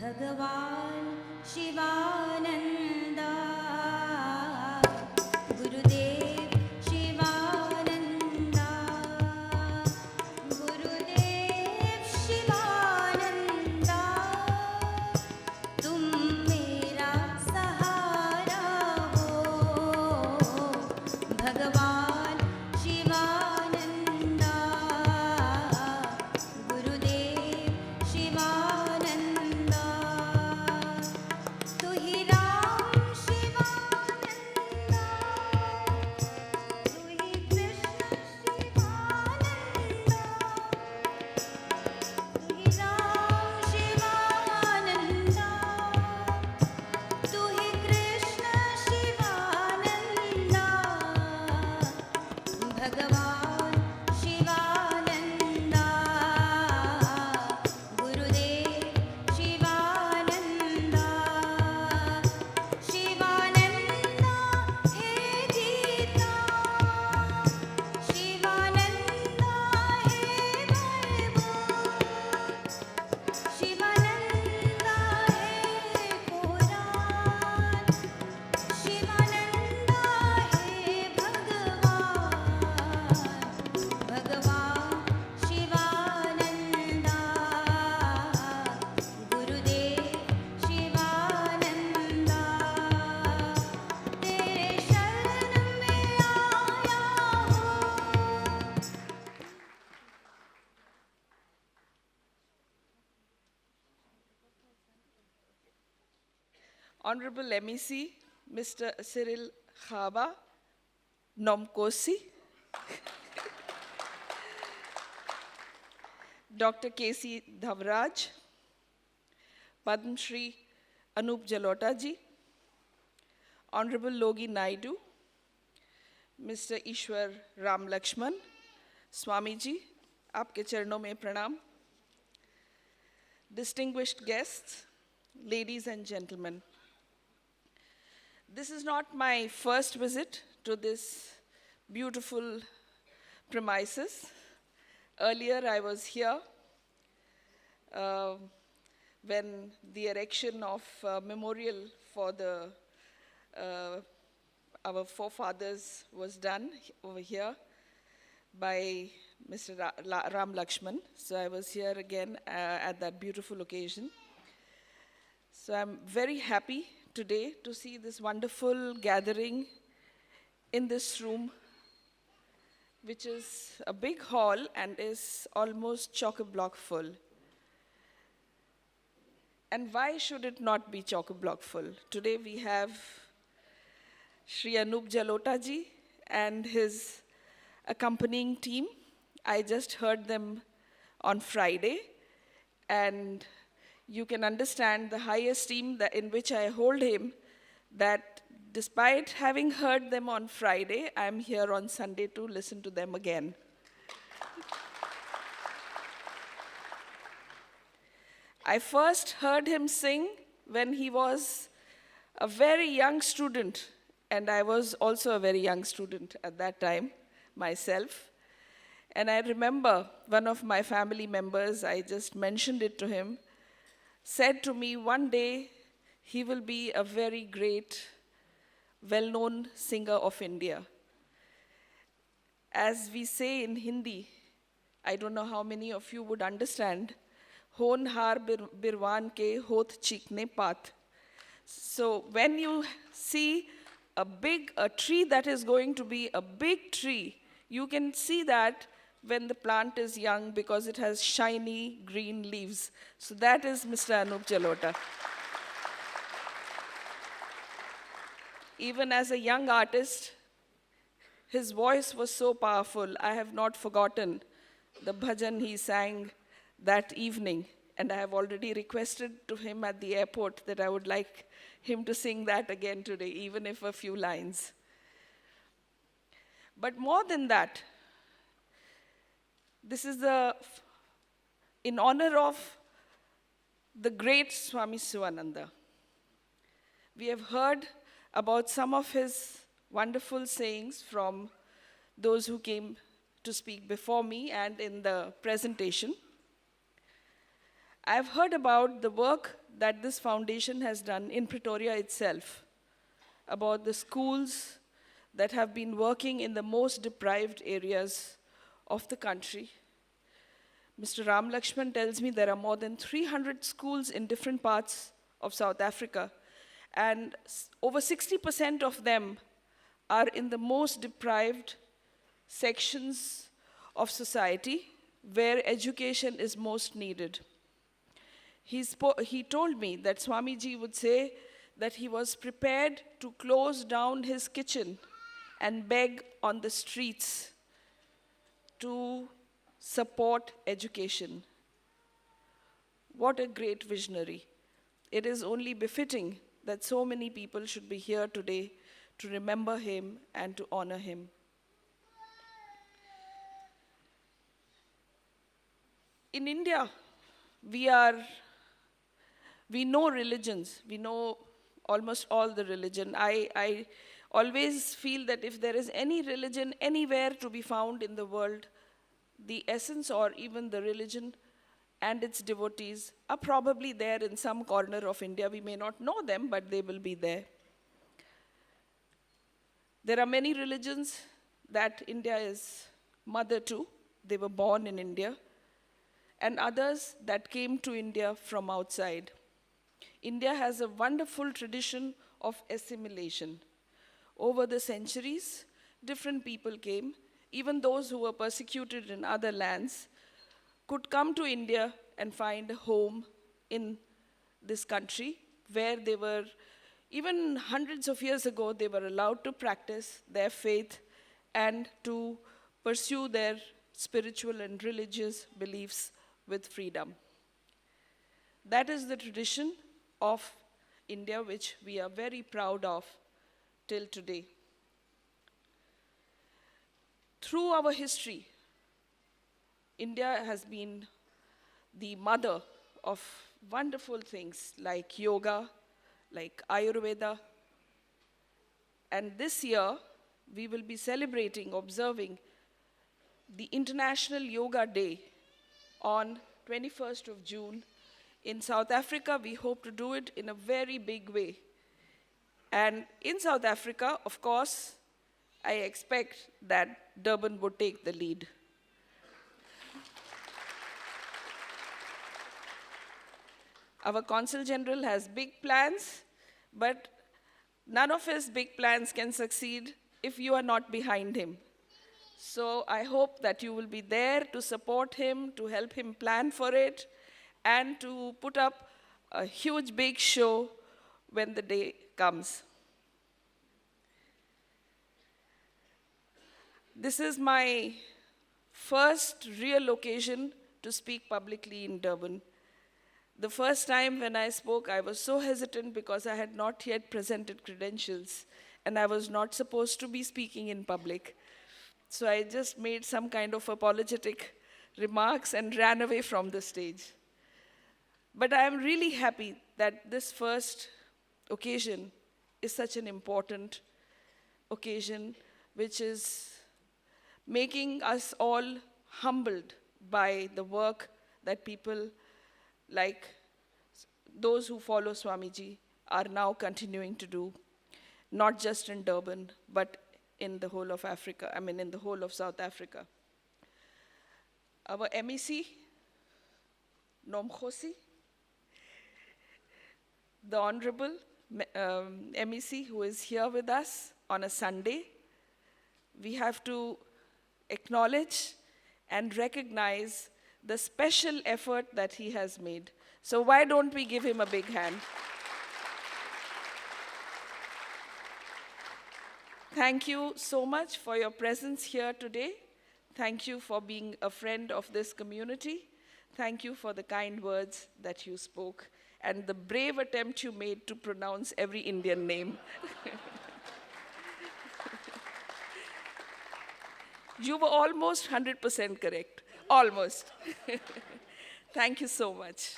भगवान शिवानंदा गुरुदेव शिवानंदा गुरुदेव शिवानंदा तुम मेरा सहारा हो भगवान शिवानंदा गुरुदेव शिवानंदा तू ही राम शिवानंदा तू ही कृष्ण शिवानंदा तू ही राम शिवानंदा तू ही कृष्ण शिवानंदा भगवान शिवानंदा गुरुदेव शिवानंदा शिवानंदा हे गीता शिवानंदा हे वैभव शिवानंदा हे पुराण शिवानंदा हे भगवान शिवानंदा गुरुदेव शिवानंदा तेरे शरण में आया हूँ Honorable MEC, Mr. Cyril Khaba, Nomkosi, Dr. K.C. Dhavraj, Padma Shri Anup Jalota ji, Honorable Logi Naidu, Mr. Ishwar Ramlutchman, Swami ji, आपके चरणों में प्रणाम. Distinguished guests, ladies and gentlemen. This is not my first visit to this beautiful premises. Earlier, I was here when the erection of memorial for our forefathers was done over here by Mr. Ramlutchman. So I was here again at that beautiful occasion. So I'm very happy today to see this wonderful gathering in this room, which is a big hall and is almost chock-a-block full. And why should it not be chock-a-block full? Today we have Shri Anup Jalota ji and his accompanying team. I just heard them on Friday, and you can understand the high esteem in which I hold him, that despite having heard them on Friday, I'm here on Sunday to listen to them again. I first heard him sing when he was a very young student, and I was also a very young student at that time myself. And I remember one of my family members, I just mentioned it to him, said to me, one day he will be a very great, well-known singer of India. As we say in Hindi, I don't know how many of you would understand, Hon har birwan ke hoth chikne path. So when you see a tree that is going to be a big tree, you can see that when the plant is young because it has shiny green leaves. So that is Mr. Anup Jalota. Even as a young artist, his voice was so powerful. I have not forgotten the bhajan he sang that evening. And I have already requested to him at the airport that I would like him to sing that again today, even if a few lines. But more than that, this is in honor of the great Swami Sivananda. We have heard about some of his wonderful sayings from those who came to speak before me and in the presentation. I've heard about the work that this foundation has done in Pretoria itself, about the schools that have been working in the most deprived areas of the country. Mr. Ramlutchman tells me there are more than 300 schools in different parts of South Africa, and over 60% of them are in the most deprived sections of society where education is most needed. He told me that Swamiji would say that he was prepared to close down his kitchen and beg on the streets to support education. What a great visionary. It is only befitting that so many people should be here today to remember him and to honor him. In India, we know religions. We know almost all the religion. I always feel that if there is any religion anywhere to be found in the world, the essence or even the religion and its devotees are probably there in some corner of India. We may not know them, but they will be there. There are many religions that India is mother to. They were born in India. And others that came to India from outside. India has a wonderful tradition of assimilation. Over the centuries, different people came. Even those who were persecuted in other lands could come to India and find a home in this country where they were, even hundreds of years ago, they were allowed to practice their faith and to pursue their spiritual and religious beliefs with freedom. That is the tradition of India, which we are very proud of till today. Through our history, India has been the mother of wonderful things like yoga, like Ayurveda. And this year, we will be celebrating, observing the International Yoga Day on 21st of June. In South Africa, we hope to do it in a very big way. And in South Africa, of course, I expect that Durban would take the lead. Our Consul General has big plans, but none of his big plans can succeed if you are not behind him. So I hope that you will be there to support him, to help him plan for it, and to put up a huge big show when the day comes. This is my first real occasion to speak publicly in Durban. The first time when I spoke, I was so hesitant because I had not yet presented credentials, and I was not supposed to be speaking in public. So I just made some kind of apologetic remarks and ran away from the stage. But I am really happy that this first occasion is such an important occasion, which is making us all humbled by the work that people like those who follow Swamiji are now continuing to do, not just in Durban, but in the whole of Africa, in the whole of South Africa. Our MEC, Nomkhosi, the Honorable MEC who is here with us on a Sunday, we have to acknowledge and recognize the special effort that he has made. So why don't we give him a big hand? Thank you so much for your presence here today. Thank you for being a friend of this community. Thank you for the kind words that you spoke and the brave attempt you made to pronounce every Indian name. You were almost 100% correct. Almost. Thank you so much.